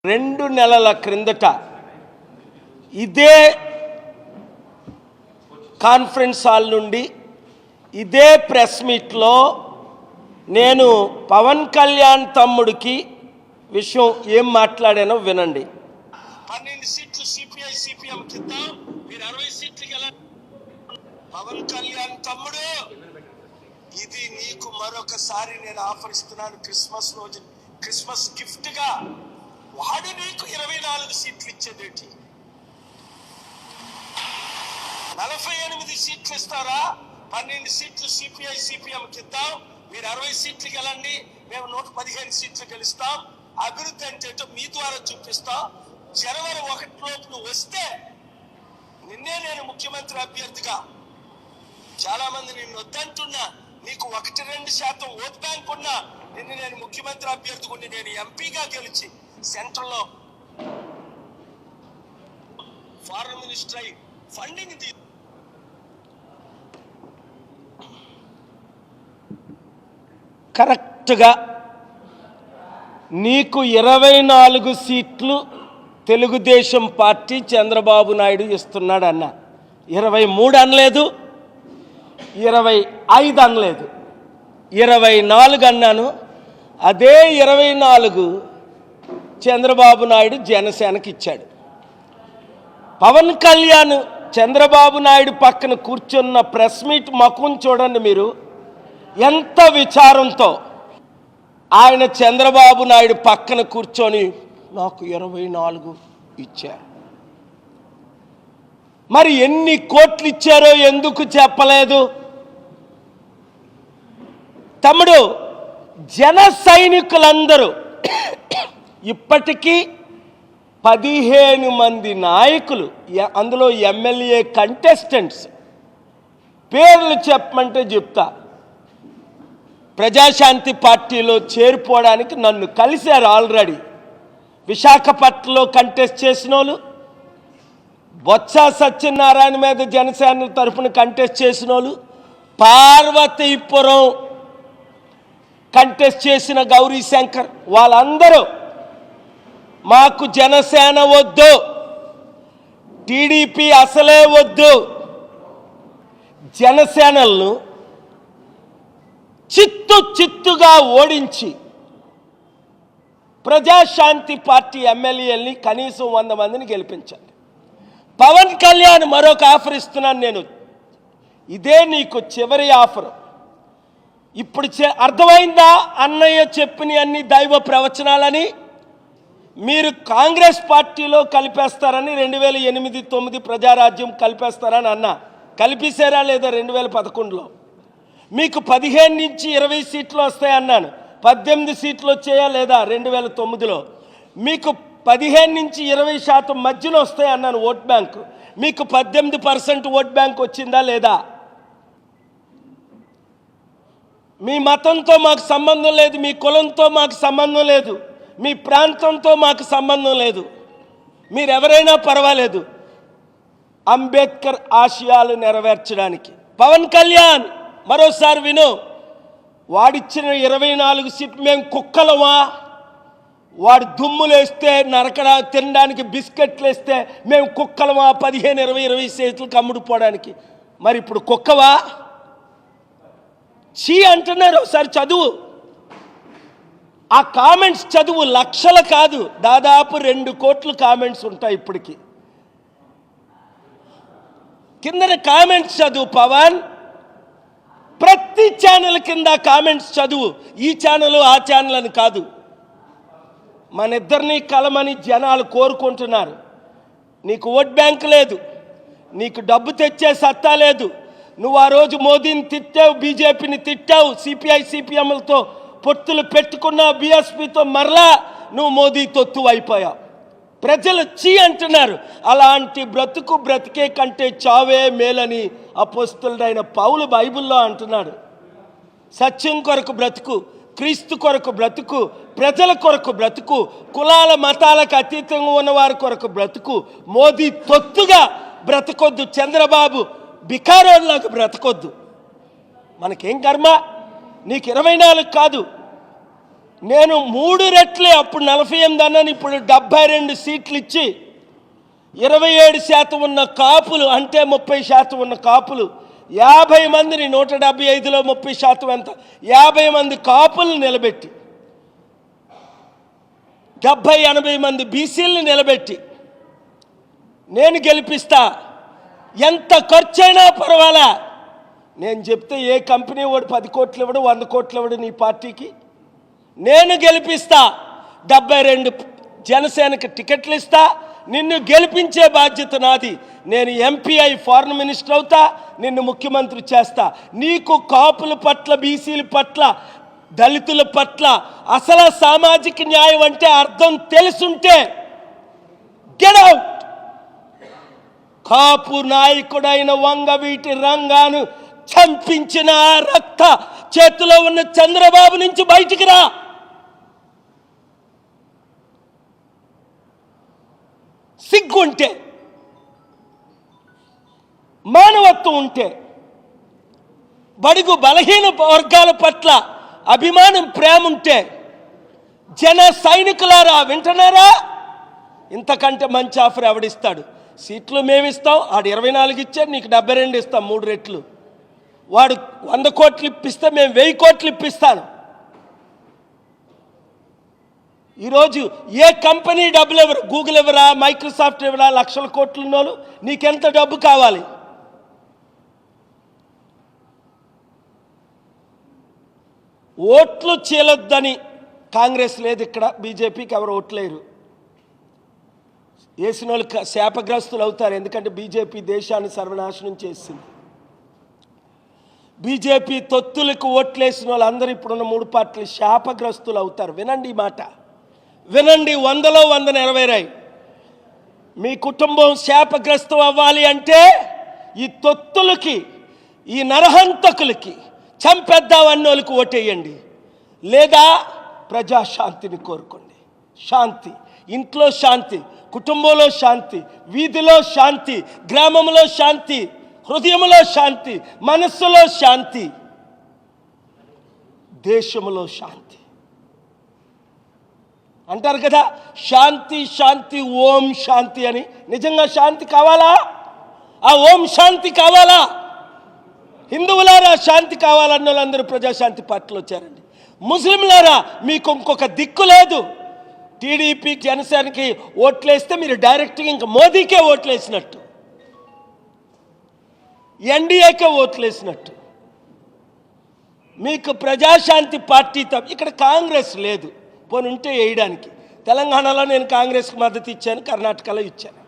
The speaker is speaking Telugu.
2 నెలల క్రిందట ఇదే కాన్ఫరెన్స్ హాల్ నుండి ఇదే ప్రెస్ మీట్లో నేను పవన్ కళ్యాణ్ తమ్ముడికి విషయం ఏం మాట్లాడానో వినండి. 12 సీట్లు సిపిఐ సిపిఎం కింద మీరు 60 సీట్లకి ఎలా పవన్ కళ్యాణ్ తమ్ముడు, ఇది నీకు మరొకసారి నేను ఆఫర్ ఇస్తున్నాను. క్రిస్మస్ రోజు క్రిస్మస్ గిఫ్ట్ గా వాడు నీకు 24 సీట్లు ఇచ్చేదేంటి? 48 సీట్లు ఇస్తారా? 12 సీట్లు సిపిఐ సిపిఎం కింద మీరు 60 సీట్లకి వెళ్ళండి, మేము 115 సీట్లు గెలుస్తాం. అభివృద్ధి అంటే మీ ద్వారా చూపిస్తాం. జనవరి 1 లోపు నువ్వు వస్తే నిన్నే నేను ముఖ్యమంత్రి అభ్యర్థిగా, చాలా మంది నిన్ను వద్దంటున్నా, నీకు 1-2% ఓట్ బ్యాంక్ ఉన్నా నిన్ను నేను ముఖ్యమంత్రి అభ్యర్థిగా ఉండి నేను ఎంపీగా గెలిచి సెంట్రల్లో ఫారెన్ మినిస్టర్ అయి ఫండింగ్ కరెక్ట్గా నీకు 24 సీట్లు తెలుగుదేశం పార్టీ చంద్రబాబు నాయుడు ఇస్తున్నాడన్న. 23 అనలేదు, 25 అనలేదు, 24 అన్నాను. అదే 24 చంద్రబాబు నాయుడు జనసేనకి ఇచ్చాడు. పవన్ కళ్యాణ్ చంద్రబాబు నాయుడు పక్కన కూర్చున్న ప్రెస్ మీట్ మకుం చూడండి మీరు, ఎంత విచారంతో ఆయన చంద్రబాబు నాయుడు పక్కన కూర్చొని నాకు 24 ఇచ్చారు. మరి ఎన్ని కోట్లు ఇచ్చారో ఎందుకు చెప్పలేదు? తమ్ముడు, జన సైనికులందరూ ఇప్పటికీ 15 మంది నాయకులు, అందులో ఎమ్మెల్యే కంటెస్టెంట్స్ పేర్లు చెప్పమంటే చెప్తా, ప్రజాశాంతి పార్టీలో చేరిపోవడానికి నన్ను కలిశారు. ఆల్రెడీ విశాఖపట్నంలో కంటెస్ట్ చేసిన వాళ్ళు, బొత్స సత్యనారాయణ మీద జనసేన తరఫున కంటెస్ట్ చేసిన వాళ్ళు, పార్వతీపురం కంటెస్ట్ చేసిన గౌరీ శంకర్, వాళ్ళందరూ మాకు జనసేన వద్దు, టీడీపీ అసలే వద్దు, జనసేనలను చిత్తుగా ఓడించి ప్రజాశాంతి పార్టీ ఎమ్మెల్యేలని కనీసం 100 మందిని గెలిపించాలి. పవన్ కళ్యాణ్ మరొక ఆఫర్ ఇస్తున్నాను నేను, ఇదే నీకు చివరి ఆఫర్. ఇప్పుడు అర్థమైందా అన్నయ్య చెప్పిన అన్ని దైవ ప్రవచనాలని? మీరు కాంగ్రెస్ పార్టీలో కలిపేస్తారని 2008-9 ప్రజారాజ్యం కలిపేస్తారని అన్నా, కలిపేశారా లేదా? 2011లో మీకు 15 నుంచి 20 సీట్లు వస్తాయన్నాను, 18 సీట్లు వచ్చాయా లేదా? 2009లో మీకు 15 నుంచి 20% మధ్యలో వస్తాయన్నాను ఓట్ బ్యాంకు, మీకు 18% ఓట్ బ్యాంక్ వచ్చిందా లేదా? మీ మతంతో మాకు సంబంధం లేదు, మీ కులంతో మాకు సంబంధం లేదు, మీ ప్రాంతంతో మాకు సంబంధం లేదు, మీరెవరైనా పర్వాలేదు అంబేద్కర్ ఆశయాలు నెరవేర్చడానికి. పవన్ కళ్యాణ్ మరోసారి విను, వాడిచ్చిన 24 సీట్లు మేము కుక్కలమా? వాడు దుమ్ములేస్తే నరకడా తినడానికి బిస్కెట్లు వేస్తే మేము కుక్కలమా? 15, 20 సీట్లకు అమ్ముడుపోవడానికి. మరి ఇప్పుడు కుక్కవా? చీ అంటున్నారు. ఒకసారి చదువు, ఆ కామెంట్స్ చదువు. లక్షలు కాదు, దాదాపు 2 కోట్ల కామెంట్స్ ఉంటాయి ఇప్పటికి. కింద కామెంట్స్ చదువు పవన్, ప్రతి ఛానల్ కింద కామెంట్స్ చదువు. ఈ ఛానల్ ఆ ఛానల్ అని కాదు, మన ఇద్దరిని కలమని జనాలు కోరుకుంటున్నారు. నీకు ఓట్ బ్యాంక్ లేదు, నీకు డబ్బు తెచ్చే సత్తా లేదు. నువ్వు ఆ రోజు మోదీని తిట్టావు, బీజేపీని తిట్టావు, సిపిఐ సిపిఎంలతో పొత్తులు పెట్టుకున్నావు, బీఎస్పీతో మరలా నువ్వు మోదీ తొత్తు అయిపోయావు. ప్రజలు చీ అంటున్నారు. అలాంటి బ్రతుకు బ్రతికే కంటే చావే మేలని అపోస్తలుడైన పౌలు బైబిల్లో అంటున్నాడు. సత్యం కొరకు బ్రతుకు, క్రీస్తు కొరకు బ్రతుకు, ప్రజల కొరకు బ్రతుకు, కులాల మతాలకు అతీతంగా ఉన్నవారి కొరకు బ్రతుకు. మోదీ తొత్తుగా బ్రతకొద్దు, చంద్రబాబు బికారోళ్ళకు బ్రతకొద్దు. మనకేం కర్మ? నీకు 24 కాదు, నేను 3 రెట్లే, అప్పుడు 48 అన్నాను, ఇప్పుడు 72 సీట్లు ఇచ్చి 27% ఉన్న కాపులు, అంటే 30% ఉన్న కాపులు 50 మందిని, 175లో 30% ఎంత, 50 మంది కాపులు నిలబెట్టి 70-80 మంది బీసీలను నిలబెట్టి నేను గెలిపిస్తా. ఎంత ఖర్చైనా పర్వాలా. నేను చెప్తే ఏ కంపెనీ వాడు 10 కోట్లు ఇవ్వడు, 100 కోట్లు ఇవ్వడు నీ పార్టీకి. నేను గెలిపిస్తా. 72 జనసేనకి టికెట్లు ఇస్తా. నిన్ను గెలిపించే బాధ్యత నాది. నేను ఎంపీఐ ఫారెన్ మినిస్టర్ అవుతా, నిన్ను ముఖ్యమంత్రి చేస్తా. నీకు కాపుల పట్ల, బీసీల పట్ల, దళితుల పట్ల అసలు సామాజిక న్యాయం అంటే అర్థం తెలుసుంటే గెట్ అవుట్. కాపు నాయకుడైన వంగవీటి రంగాను చంపించిన రక్త చేతిలో ఉన్న చంద్రబాబు నుంచి బయటికి రా. సిగ్గుంటే, మానవత్వం ఉంటే, బడుగు బలహీన వర్గాల పట్ల అభిమానం, ప్రేమ ఉంటే, జన సైనికులారా వింటున్నారా? ఇంతకంటే మంచి ఆఫర్ ఎవడిస్తాడు? సీట్లు మేమిస్తాం, ఆడు 24 ఇచ్చాడు, నీకు 72 ఇస్తాం, 3 రెట్లు. వాడు 100 కోట్లు ఇప్పిస్తే మేము 1000 కోట్లు ఇప్పిస్తాను. ఈరోజు ఏ కంపెనీ డబ్బులు ఎవరు? గూగుల్ ఎవరా, మైక్రోసాఫ్ట్ ఎవరా? లక్షల కోట్లు ఉన్నోళ్ళు నీకెంత డబ్బు కావాలి? ఓట్లు చీలొద్దని కాంగ్రెస్ లేదు ఇక్కడ, బీజేపీకి ఎవరు ఓట్లేరు. వేసిన వాళ్ళు శాపగ్రస్తులు అవుతారు, ఎందుకంటే బీజేపీ దేశాన్ని సర్వనాశనం చేసింది. బీజేపీ తొత్తులకు ఓట్లేసిన వాళ్ళందరూ ఇప్పుడున్న 3 పార్టీలు శాపగ్రస్తులు అవుతారు. వినండి ఈ మాట, వినండి. 100లో 100 నెరవేరాయి. మీ కుటుంబం శాపగ్రస్తం అవ్వాలి అంటే ఈ తొత్తులకి, ఈ నరహంతకులకి, చంపేద్దామన్నోళ్ళకి ఓటేయండి. లేదా ప్రజాశాంతిని కోరుకోండి. శాంతి, ఇంట్లో శాంతి, కుటుంబంలో శాంతి, వీధిలో శాంతి, గ్రామంలో శాంతి, హృదయంలో శాంతి, మనస్సులో శాంతి, దేశంలో శాంతి. అంటారు కదా, శాంతి శాంతి ఓం శాంతి అని. నిజంగా శాంతి కావాలా? ఆ ఓం శాంతి కావాలా? హిందువులారా శాంతి కావాలన్న వాళ్ళందరూ ప్రజాశాంతి పార్టీలో వచ్చారండి. ముస్లింలారా మీకు ఇంకొక దిక్కు లేదు. టీడీపీ, జనసేనకి ఓట్లేస్తే మీరు డైరెక్ట్గా ఇంకా మోదీకే ఓట్లేసినట్టు, ఎన్డీఏకే ఓట్లేసినట్టు. మీకు ప్రజాశాంతి పార్టీ ఇక్కడ కాంగ్రెస్ లేదు, పోనీ ఉంటే వేయడానికి. తెలంగాణలో నేను కాంగ్రెస్కి మద్దతు ఇచ్చాను, కర్ణాటకలో ఇచ్చాను.